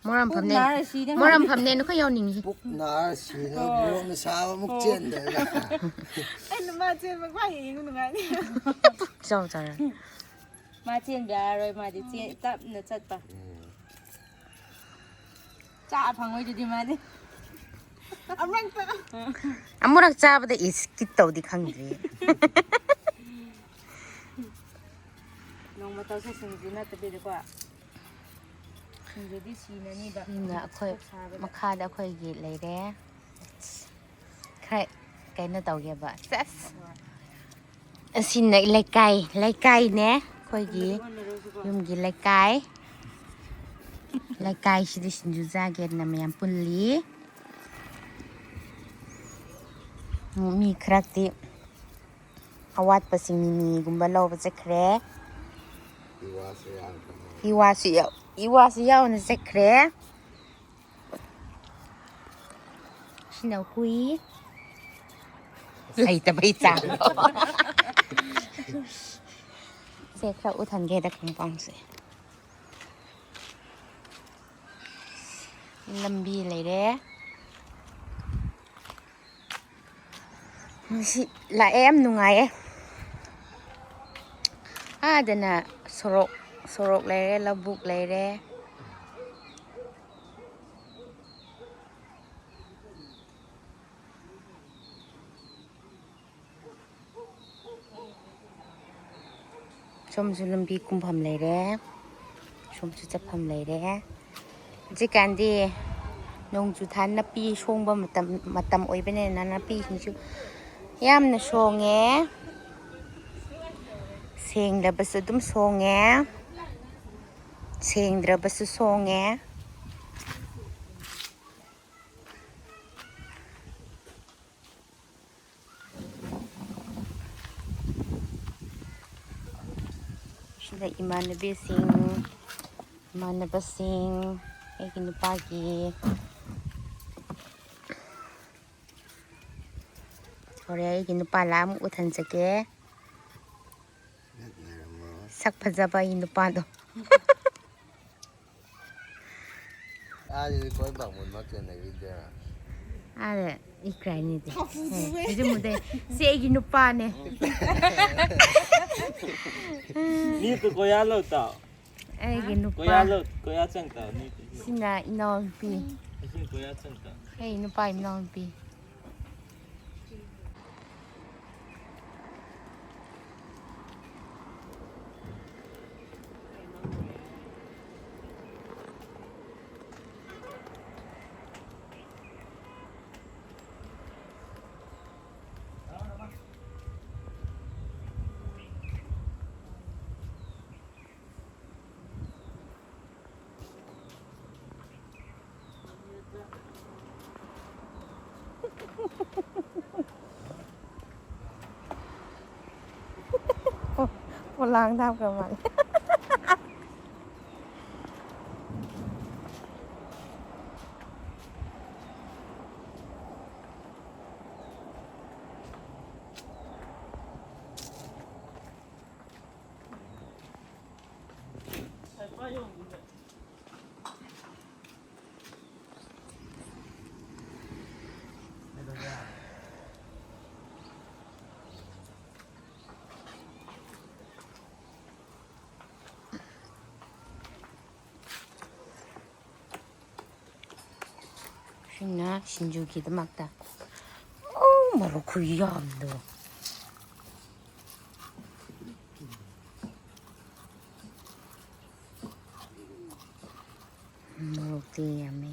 모람 밤내 모람 밤내는 그 여닝이 나 시나 뭐 사람 젠데 anh mà trên mà quay gì cũng được anh 푹 mà trên bia rồi mà đi trên tập nữa chặt ba chả phẳng ngồi đi mà đi anh mang ta 아무락 짜보다 이스kit도 어디 강지 nông mà tao sẽ sinh gì nữa tập đi được qua sinh gì đi xin này baนี่ค่อยมาคาดค่อยกินเลยเด้ใครไก่น่าเต่าแกบ่ซัสสินไหนไล่ไก่เนี่ยค่อยกินยุ่มกินไล่ไก่สิได้สินจูจ้าเกนนะมันยังปุ่นลีมีครักติอาวัดประสิงมีกุมบาโลประเจครอีวาสิยาวนะเจครชินเอาคุยไหลแต่ใบจ่างเจครอุทันเกดักของปังสิลำบีเลยเด้ละเอ็มนุ่งไงเดี๋ยวน่ะสรกเลยเราบุกเลยเด้ชมจุลมบีกุมพำเลยเด้ชมจุจะพำเลยเด้จิการดีนงจุทันนับปีช่วงบ่มาตำอ้อยไปเนี่ยนะนับปีชิชูย่ำนะโชงแงเสียงเดบสุดมโชงแงเสียงเดบสุโชงแงฉันได้อิมานเบสิงมันเบสิงไอ้กินปากีureh ginu palam uthan jage sak phajaba inu pa do 아니 거의 방문 맞잖아 이제 are ikrai ni de idu mude se ginu pa ne ni to goya lo ta ai ginu pa goya chang ta ni sina ino pi sin goya chang ta ai inu pa ino piคนล้างทำกับมัน신나 신주기도 막다. 뭐로 그게 안 돼. 뭐로 때 안 해.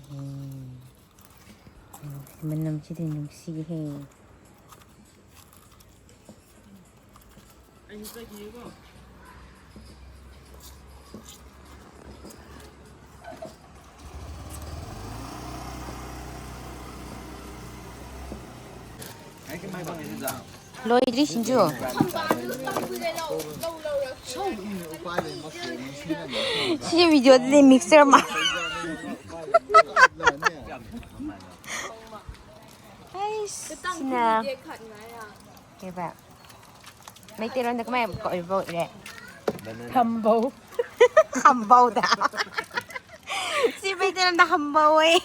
만남 시대 능시게 해. 아니 저기 이거 로이드리 신주. 시제 비디오 내 믹서를 막. 아이씨, 신나. 대박. mấy tên nó có mấy gọi vô vậy ꯊꯝꯕꯧ ꯍꯝꯕꯧꯗ ꯁꯤ ꯃꯩꯇꯩꯂꯣꯟꯗ ꯍꯝꯕꯧ ꯑꯣꯏ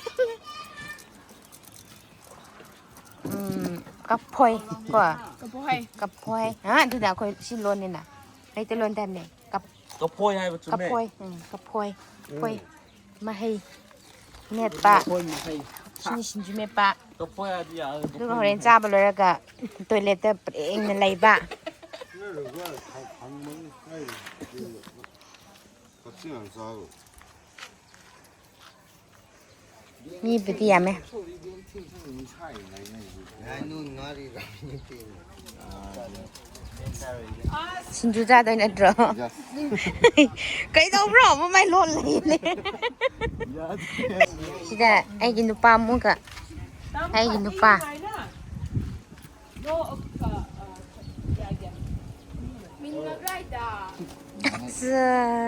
ꯀꯐꯣꯏ ꯀꯣ ꯀꯐꯣꯏ ꯑꯗꯨꯗ ꯑꯩꯈꯣꯏ ꯁꯤ ꯂꯣꯟꯅꯤꯅ ꯃꯩꯇꯩꯂꯣꯟꯗꯅꯦ Kapoi hai ba chume. ꯀꯐꯣꯏ ꯀꯐꯣꯏ ꯀꯐꯣꯏ ꯃꯍꯩ ꯃꯦꯠꯄ ꯁꯤꯅꯤ ꯁꯤꯡꯖꯨ ꯃꯦꯠꯄ Kapoi adi ya. ꯑꯗꯨꯒ ꯍꯣꯔꯦꯟ ꯆꯥꯕ ꯂꯣꯏꯔꯒ ꯇꯣꯏꯂꯦꯠꯇ ꯄꯔꯦꯡꯅ ꯂꯩꯕ ꯃꯤꯕꯨꯗꯤ ꯌꯥꯝꯃꯦ ꯁꯤꯡꯖꯨ ꯆꯥꯗꯣꯏ ꯅꯠꯇ꯭ꯔꯣ ꯀꯩꯗꯧꯕ꯭ꯔꯣ ꯃꯃꯥꯏ ꯂꯣꯟ ꯂꯩꯅꯦ ꯁꯤꯗ ꯑꯩꯒꯤ ꯅꯨꯄꯥ ꯑꯃꯨꯛꯀ ꯑꯩꯒꯤ ꯅꯨꯄꯥ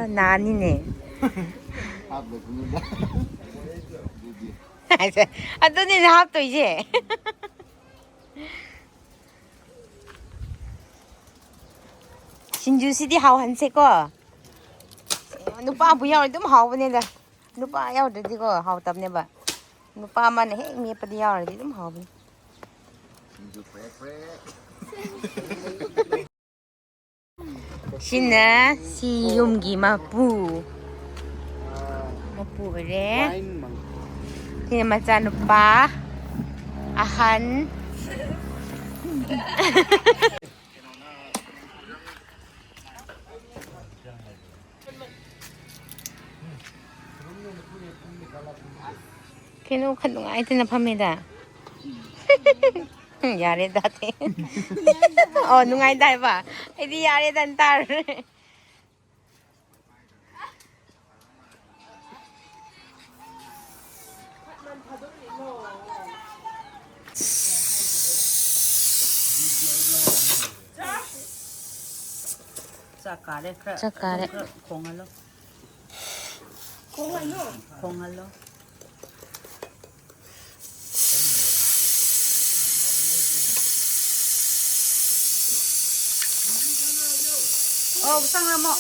나니네. 아더니 합도 이제. 신주시디 하완세거. 누빠 부야올 좀 하오네다. 누빠 야오드디고 하오답네바. 누빠 만에 핵 미에빠디 야오르디 좀 하오네. Sina si Yumgi mapu ure sini macan lupa ahan kenu kandung ay tinapamida yari dati oh nungay dai ba hindi yari dantar Sakare kongalo oh sang mo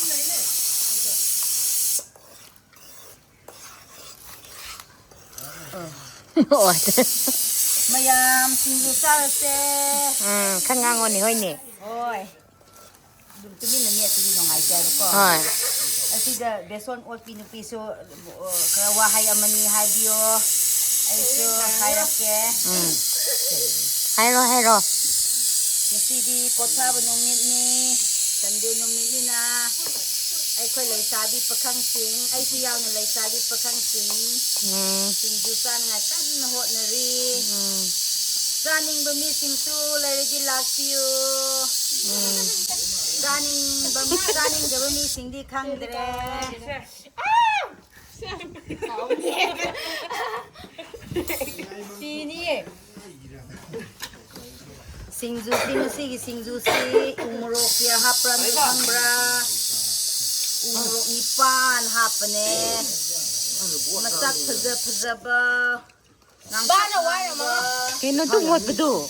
mayam singju sarase kangangon ni hoy ni oi tumin na niya tumin ng ay siya ko hoy asida beson ot pinupiso kawahay amani habiyo ay so hayake hayro Yasidi kota benumit ni sande numit ni na eikhoi lai sabi pakhang sing ai siyaw na lai sabi pakhang sing singjusan nga kan na hot na ri zaning ba mi singsu lai ri lakpiu zaning ba mi singdi khang dre sini Sinju si Sinju si umurok ya hapran hambra umurok nipan hapne masak phaja ba bana wai ma kenu tu mot bedu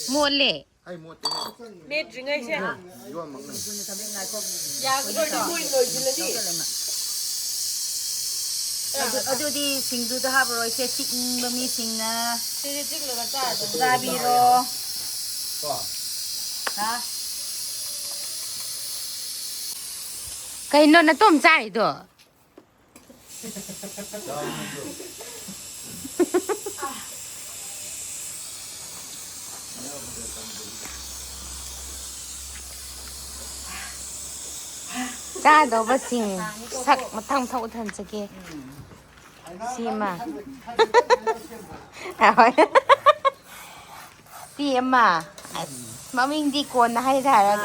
mole Mệt rồi ngay xe. Ya cái đôi đôi đôi gì lên đi. Adudi Sinju da habroi se tik ba mi singna Thế chắc là ta zabiro ha kay no na tom chai do cha do ba sing sak mathang thau than chake sima sima maming di ko na hai thara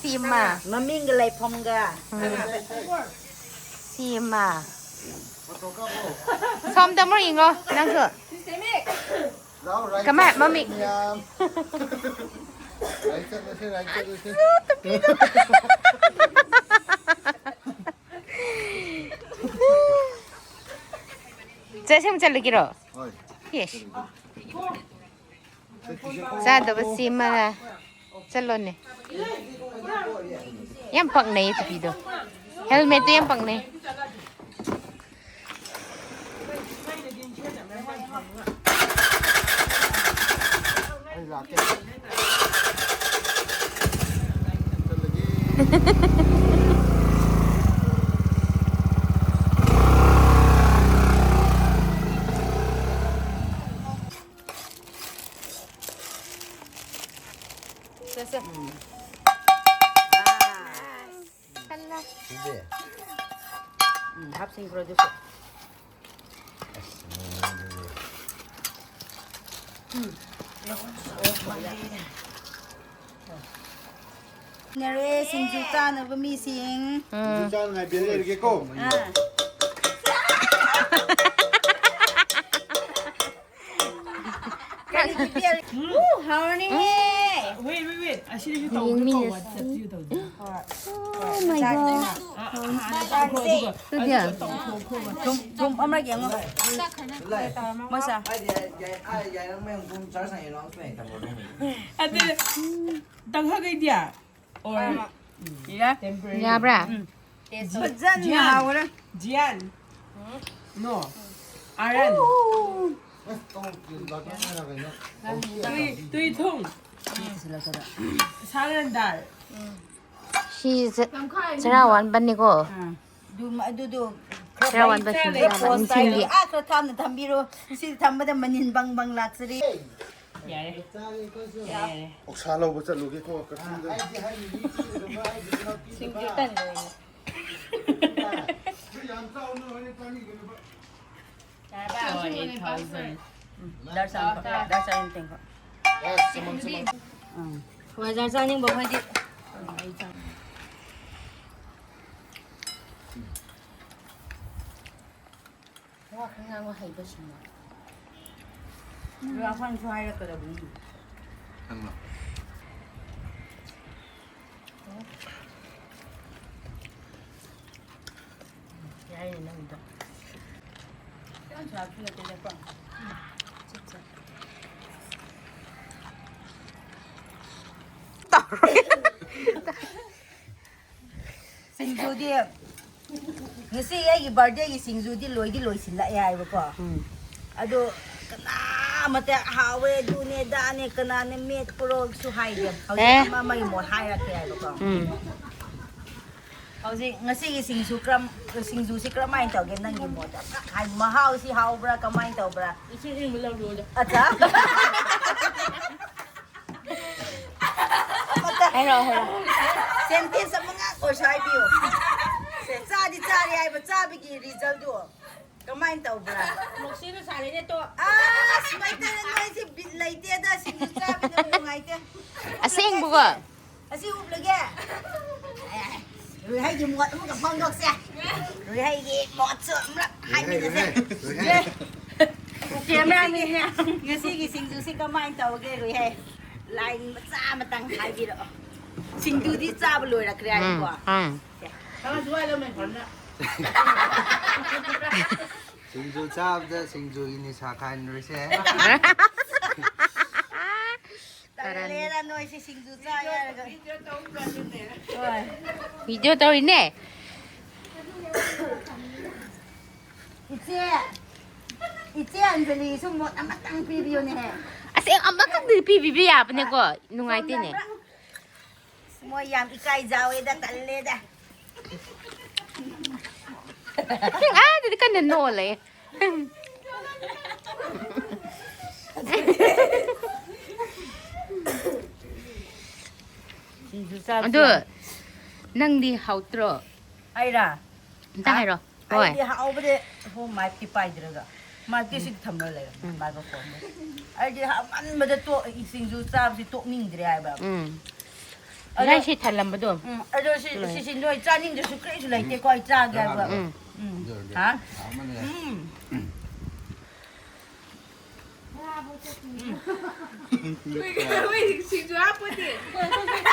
sima maming galai phomga sima som da mo ingo nang so kama mami 자심 잘르기로 yes 자도 버시마 잘로네 Yam paknay ito dito. Helmet to yam paknay. Hindi. Hapsing producer. Nere Sinju na bumising. Diyan nga binili ko. Honey. Wait. I should have Yung minus. Oh my god. Ito dia. Tum amra gyang mo. Masa. Ai nó mấy ông chó sang nó phải tầm một đồng. Ate, tanghagay dia. Or Yeah. Ya bra. Bazan na wala. Jian. No. Aran. Tui thong. Saran dal. She's Sarawan ban ni ko. Du Sarawan ba siya? Sarawan hindi. So tham na thambiro. Si thambada manin bang laksari. Yare. 옥살로 보자 로게 거 같은데. Singkitan mo. Oh, 8,000. That's anything. Wa jar saning ba phai di. Wa kang nga hay ba siya? Ra phang chai ra ka da bu. Yay na ito. Sinju di. Ngasi ai birthday gi sinju di loi sin la ai ba ko. Ado kana mate hawe du ne da ne kana ne met pro su hai dia. Hauji ma mai mo hai ra ke ai ba ko. Hauji ngasi gi sinju si kram mai tau gen nang gi mo da. Hai ma hau si hau bra ka mai tau bra. Ichi ring mo lang do. Acha. Hello. Senti sa mga ko sai biu. Se cha di ai ba cha bi gi result do. Kamain tau bra. Sino sali nito? Ah, smay ta na noi si bitlay te da sinju cha bi na bungai te. Asing buka. Asi up lagi. Rồi hay gì muat mo ka phong gok se. Rồi hay gi muat so mra. Hay mi na se. Camera mi na. Ngasi gi sinju si kamain tau ge rồi hay. Line cha matang hai bi ro. Sinju di cha ba loi ra kria ni ko. Tama jual lo men khon na. Sinju 잡다 sinju ini sakan rese. Talera noi si sinju cha ya ga. Video to rin eh. Iche anjali sumot amatang preview ni he. Asing ang makagdi PBB pa niya ko. Nungay tin eh. Mo yam ikai jawe da talle da. Dito ka nanol eh. Ado, nang di hautro. Ai ra. Entah hero. Ai Oi. di ha over de ho mai pi pai dra. Ma ti si thamma le. Ma ba ko. Ai di ha man ma de to sing ju sa si to ning dre ai ba. Lai si thalam ba do? Ado si sin doi cha ning de su kre su lai te ko ai cha ga ba. Ha?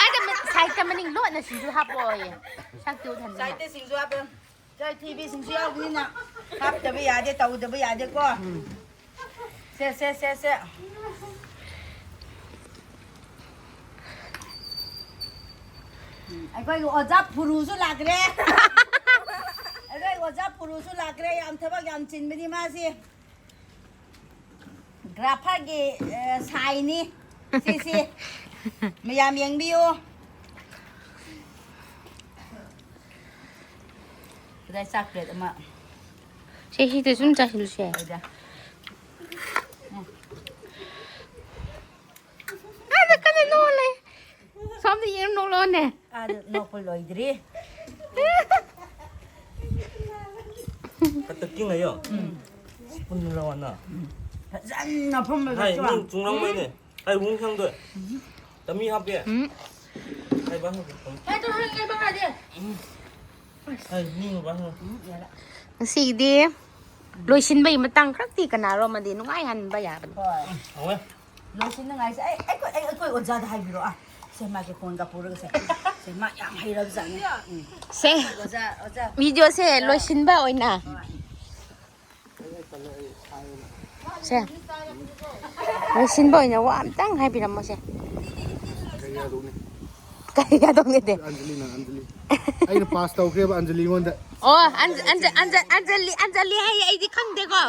Ada sai ka maning lo na si hapoy. Sak tu than. Sai te sing ju ap. Kai TV sing ju au ni na. Hap da ba ya de tau da ba ya de ko. Se. ꯑꯩꯈꯣꯏꯒꯤ ꯑꯣꯖꯥ ꯐꯨꯔꯨꯁꯨ ꯂꯥꯛꯈ꯭ꯔꯦ ꯑꯩꯈꯣꯏ ꯑꯣꯖꯥ ꯐꯨꯔꯨꯁꯨ ꯂꯥꯛꯈ꯭ꯔꯦ ꯌꯥꯝ ꯊꯕꯛ ꯌꯥꯝ ꯆꯤꯟꯕꯅꯤ ꯃꯥꯁꯤ ꯒ꯭ꯔꯥꯐꯔꯒꯤ ꯁꯥꯏꯅꯤ ꯁꯤꯁꯤ ꯃꯌꯥꯝ ꯌꯦꯡꯕꯤꯌꯨ 그다음에 싹그릇 엄마. 셋이도 좀 자실세. 보자. 아, 나까지 놓을래. 섬도 이름 놓을래. 아, 놓고 너희들이. Kata king ayo. Pun lawan na. 짠 나쁜 말 Hai, 좋아. nung 중랑 mai ne. Hai, wung sang de. Tami hap ye. Hai, bang. 해도 하는 게 봐야 돼. Hai, ning bang. Ngasi'di loisinbay matang krakti kanaro madi nungay hanba yaban. ꯍꯣꯏ. Awe. ꯂꯣꯏꯁꯤꯟꯅ ꯉꯥꯏꯁꯦ ꯑꯩꯈꯣꯏ ꯑꯣꯖꯥꯗ ꯍꯥꯏꯕꯤꯔꯣ ꯁꯦ ꯃꯥꯒꯤ ꯐꯣꯟꯒ ꯄꯨꯔꯒ ꯁꯦ ꯃꯥ ꯌꯥꯝ ꯍꯩꯔꯕꯖꯥꯠꯅꯤ Se 어자 video se loisinba oina. Se loisinba oina wa amtang haibiramo se. Kaya dong de. Anjali na Anjali. Ay pass tawkre ba Anjali ngonda. Oh, Anjali hay ai di khang de ko.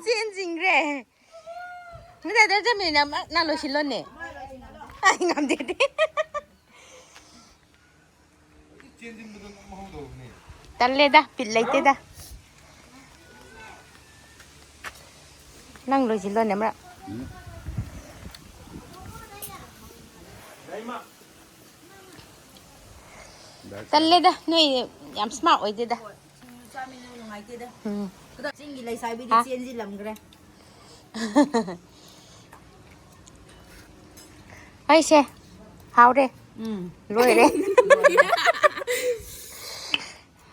Jen jing re. Nda da jami na loisin lo ne. Ai ngam de de. Talle da pilai te da. Nang loisin lo ne mra. Talle다 너희 얌 스마트 어디다 ꯆꯥꯃꯤꯟꯅ ꯅꯨꯡꯉꯥꯏꯇꯦꯗ 그다 ꯆꯤꯡꯒꯤ ꯂꯩꯁꯥꯕꯤꯗꯤ ꯆꯦꯟꯁꯤꯜꯂꯝꯈ꯭ꯔꯦ 아이씨 하오래 로이래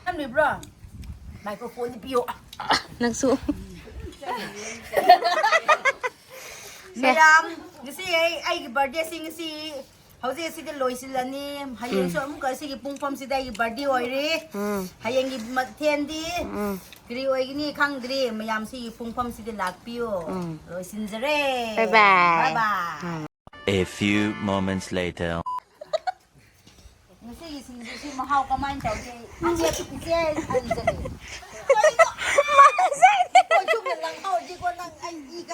ꯊꯝꯂꯤꯕ꯭ꯔꯣ ꯃꯥꯏꯀ꯭ꯔꯣꯐꯣꯟꯗꯤ ꯄꯤꯌꯣ ꯅꯪꯁꯨ ꯃꯌꯥꯝ ꯉꯁꯤ ꯑꯩꯒꯤ ꯕꯥꯔꯗꯦꯁꯤ ꯉꯁꯤ ꯍꯧꯖꯤꯛ ꯑꯁꯤꯗ ꯂꯣꯏꯁꯤꯜꯂꯅꯤ ꯍꯌꯦꯡꯁꯨ ꯑꯃꯨꯛꯀ ꯑꯁꯤꯒꯤ ꯄꯨꯡꯐꯝꯁꯤꯗ ꯑꯩꯒꯤ ꯕꯥꯔꯗꯦ ꯑꯣꯏꯔꯤ ꯍꯌꯦꯡꯒꯤ ꯃꯊꯦꯜꯗꯤ ꯀꯔꯤ ꯑꯣꯏꯒꯅꯤ ꯈꯪꯗ꯭ꯔꯤ ꯃꯌꯥꯝ ꯁꯤꯒꯤ ꯄꯨꯡꯐꯝꯁꯤꯗ ꯂꯥꯛꯄꯤꯌꯣ ꯂꯣꯏꯁꯤꯟꯖꯔꯦ 바이바이 바이바이 A few moments later. ꯉꯁꯤꯒꯤ ꯁꯤꯡꯖꯨꯁꯤ ꯃꯍꯥꯎ ꯀꯃꯥꯏꯅ ꯇꯧꯒꯦ 이제 알려줘요. 마사이네 좀 랑하오지고 난 이가